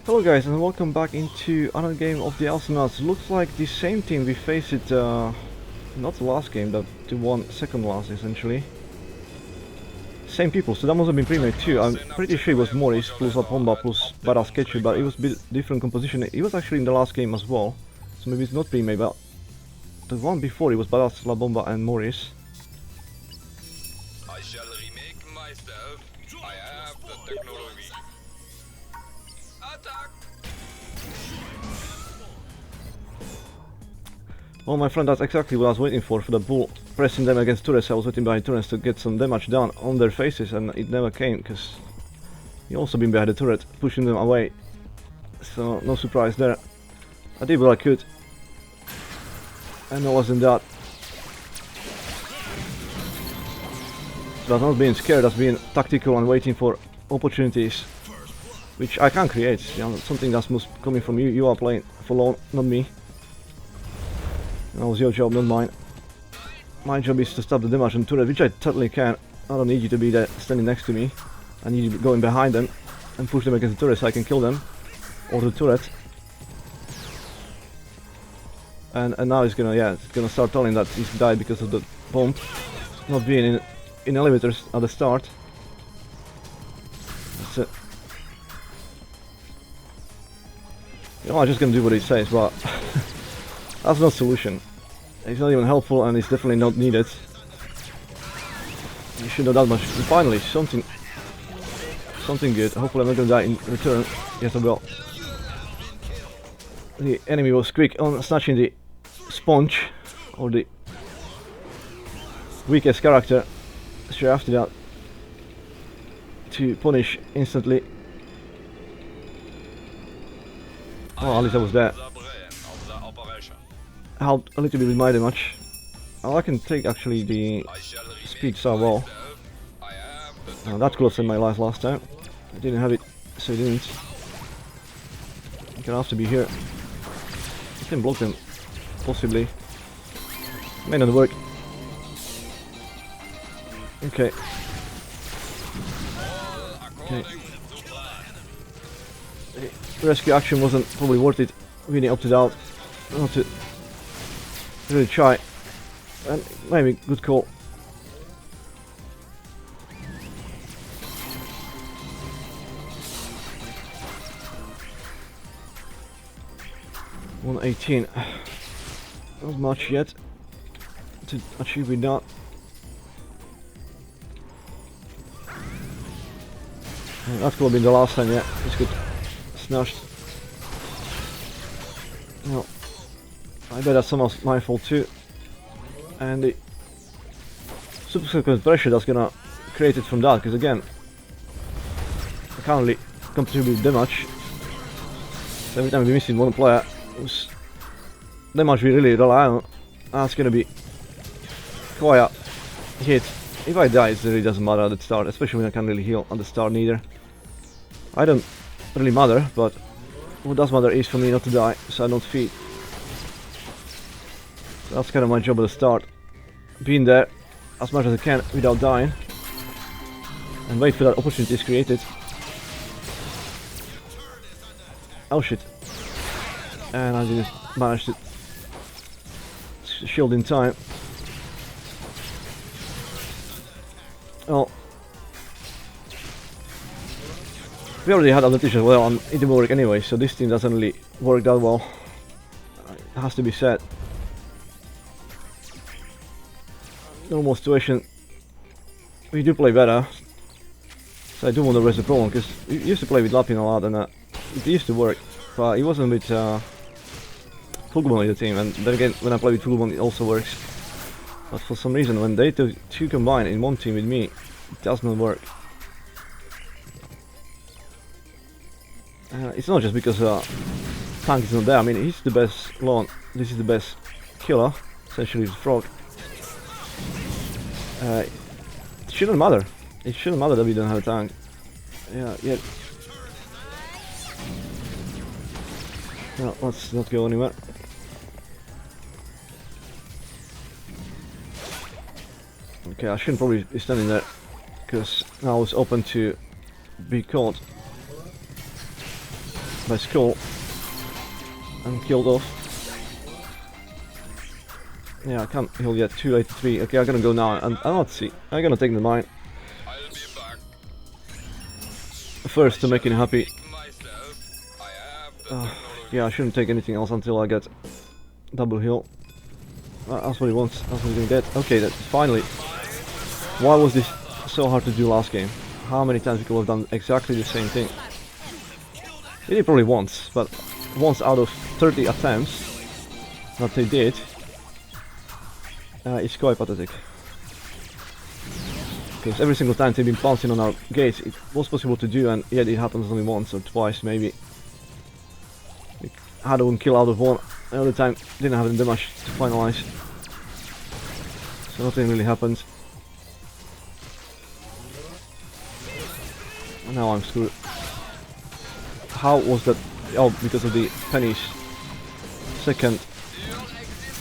Hello guys, and welcome back into another game of the Astronauts. Looks like the same team we faced it, not the last game, but the one second last essentially. Same people, so that must have been pre-made too. I'm pretty sure it was MorRis plus plomba plus BadassKetchup+, but it was a bit different composition. It was actually in the last game as well, so maybe it's not pre-made, but the one before it was BadassKetchup+la and MorRis. I shall remake myself. I have the technology. Attack! Well, my friend, that's exactly what I was waiting for the bull. Pressing them against turrets, I was waiting behind turrets to get some damage done on their faces, and it never came, because he also been behind the turret, pushing them away. So, no surprise there. I did what I could. And I wasn't that. That's not being scared, that's being tactical and waiting for opportunities. Which I can create, you know, something that's most coming from you. You are playing for long, not me. That was your job, not mine. My job is to stop the damage on turret, which I totally can. I don't need you to be there standing next to me. I need you to be going behind them and push them against the turret so I can kill them. Or the turret. And now it's gonna start telling that he's died because of the bomb not being in elevators at the start. That's it. You know, I'm just gonna do what he says, but that's no solution. It's not even helpful, and it's definitely not needed. You should know that much. And finally, something good. Hopefully I'm not gonna die in return. Yes, I will. The enemy was quick on snatching the sponge, or the weakest character, straight after that, to punish instantly. Oh, at least I was there. Helped a little bit with my damage. Oh, I can take actually the speed so well. That could have saved my life last time. I didn't have it, so it didn't. I'm gonna have to be here. I can block them, possibly. May not work. Okay. Okay. The rescue action wasn't probably worth it. Really opted out not to really try, and maybe good call. $118. Not much yet to achieve with that. That could have been the last time, yeah. It's good. Snatched. No. I bet that's somehow my fault too. And the subsequent pressure that's gonna create it from that, because again, I can't really contribute that much. So every time we're missing one player, it's that much we really rely on. That's gonna be quite a hit. If I die, it really doesn't matter at the start, especially when I can't really heal at the start neither. I don't really matter, but what does matter is for me not to die, so I don't feed. So that's kind of my job at the start. Being there as much as I can without dying. And wait for that opportunity is created. Oh shit. And I didn't manage to shield in time. Well, we already had advantage as well, and it didn't work anyway, so this team doesn't really work that well. It has to be said. Normal situation, we do play better, so I do want to raise the problem, because we used to play with Lapin a lot, and it used to work, but it wasn't with foogolbon in the team, and then again, when I play with foogolbon it also works. But for some reason, when they two combine in one team with me, it does not work. It's not just because Tank is not there. I mean, he's the best lawn. This is the best killer, essentially the frog. It shouldn't matter. It shouldn't matter that we don't have a tank. Yeah. No, let's not go anywhere. Okay, I shouldn't probably be standing there, because now it's open to be caught. my skull and killed off. Yeah, I can't heal yet. 283. Okay, I'm gonna go now and let's see. I'm gonna take the mine I'll be back. first to make him happy. Myself. I have the technology. Yeah, I shouldn't take anything else until I get double heal. That's what he wants. That's what he's gonna get. Okay, that finally. Why was this so hard to do last game? How many times we could have done exactly the same thing? He did probably once, but once out of 30 attempts that they did, it's quite pathetic. Because every single time they've been pouncing on our gates, it was possible to do, and yet it happens only once or twice maybe. We had one kill out of one, another time didn't have the damage to finalize. So nothing really happened. And now I'm screwed. How was that? Oh, because of the pennies. Second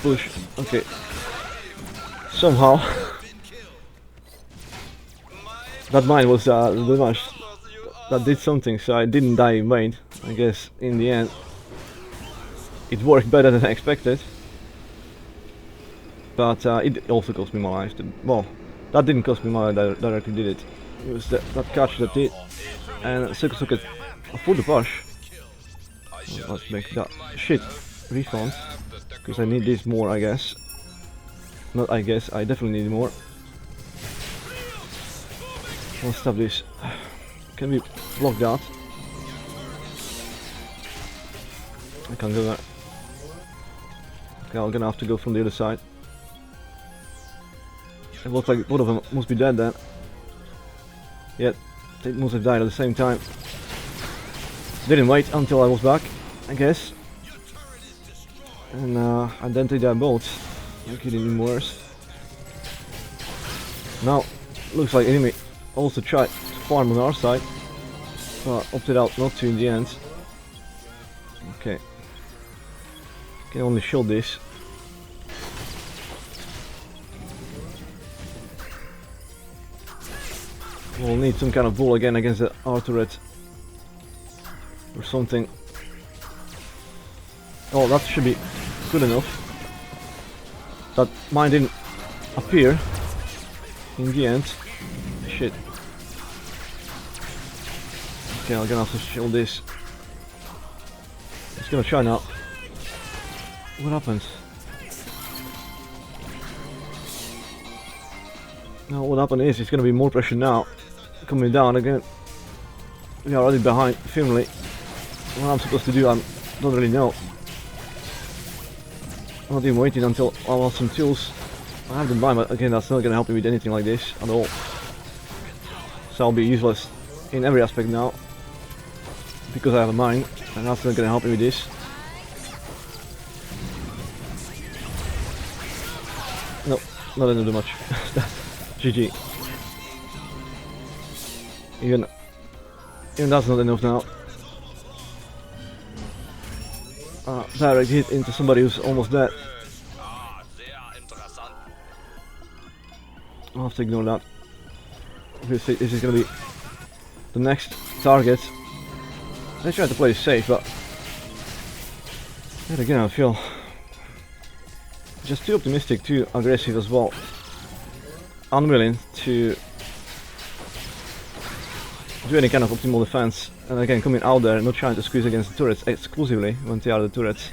push. Okay. Somehow that mine was the damage that did something, so I didn't die in vain. I guess in the end it worked better than I expected, but it also cost me my life. Well, that didn't cost me my life directly, did it? It was that catch that did, and took for the push. Let's make that shit refund, because I need this more, I guess. Not I guess, I definitely need more. Let's stop this. Can we block that? I can't go there. Okay, I'm gonna have to go from the other side. It looks like both of them must be dead then. Yet, they must have died at the same time. Didn't wait until I was back, I guess. And then they died both. Make it even worse. Now, looks like enemy also tried to farm on our side, but opted out not to in the end. Okay. Can only shield this. We'll need some kind of bull again against the R turret or something. Oh, that should be good enough. That mine didn't appear in the end. Shit. Okay, I'm gonna have to shield this. It's gonna try now. What happens? Now what happened is it's gonna be more pressure now. Coming down again. We are already behind firmly. What I'm supposed to do, I don't really know. I'm not even waiting until I have some tools. I have them by, but again that's not gonna help me with anything like this at all. So I'll be useless in every aspect now. Because I have a mine, and that's not gonna help me with this. No, not gonna do much. GG. Even that's not enough now. Direct hit into somebody who's almost dead. I'll have to ignore that. This is gonna be the next target. I try to play it safe, but yet again I feel just too optimistic, too aggressive as well. Unwilling to do any kind of optimal defense, and again coming out there not trying to squeeze against the turrets exclusively when they are the turrets.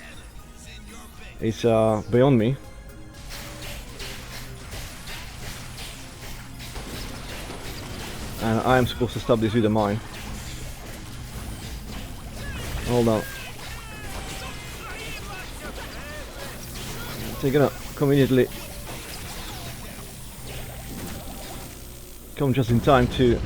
It's beyond me. And I am supposed to stop this with a mine. Hold on. They're gonna conveniently come just in time to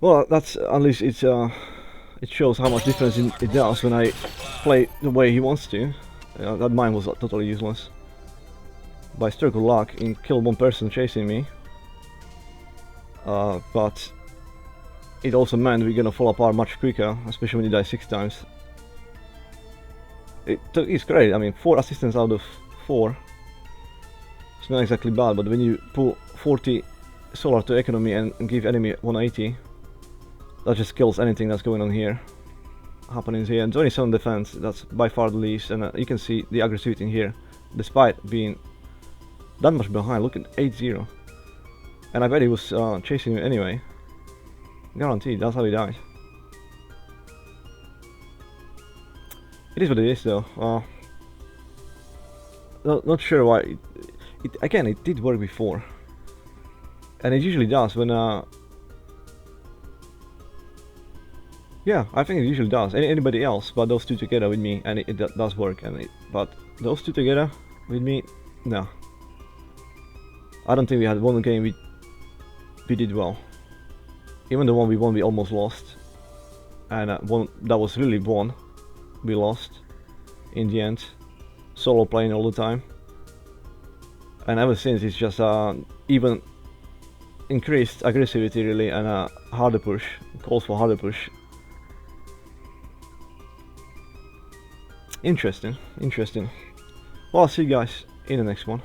well, that's at least it shows how much difference it does when I play the way he wants to. That mine was totally useless. By stroke of luck, it killed one person chasing me. But it also meant we're gonna fall apart much quicker, especially when you die 6 times. It's great. I mean, 4 assistants out of 4 it's not exactly bad, but when you pull 40 solar to economy and give enemy 180, that just kills anything that's going on here, happening here. And 27 defense, that's by far the least, and you can see the aggressivity in here, despite being that much behind. Look at 8-0, and I bet he was chasing you anyway. Guaranteed, that's how he died. It is what it is, though. Not sure why. Again, it did work before, and it usually does when. Yeah, I think it usually does. Anybody else, but those two together with me, and it does work. But those two together with me, no. I don't think we had one game we did well. Even the one we won, we almost lost, and one that was really won, we lost in the end. Solo playing all the time, and ever since it's just even increased aggressivity really, and harder push, calls for harder push. Interesting. Well, I'll see you guys in the next one.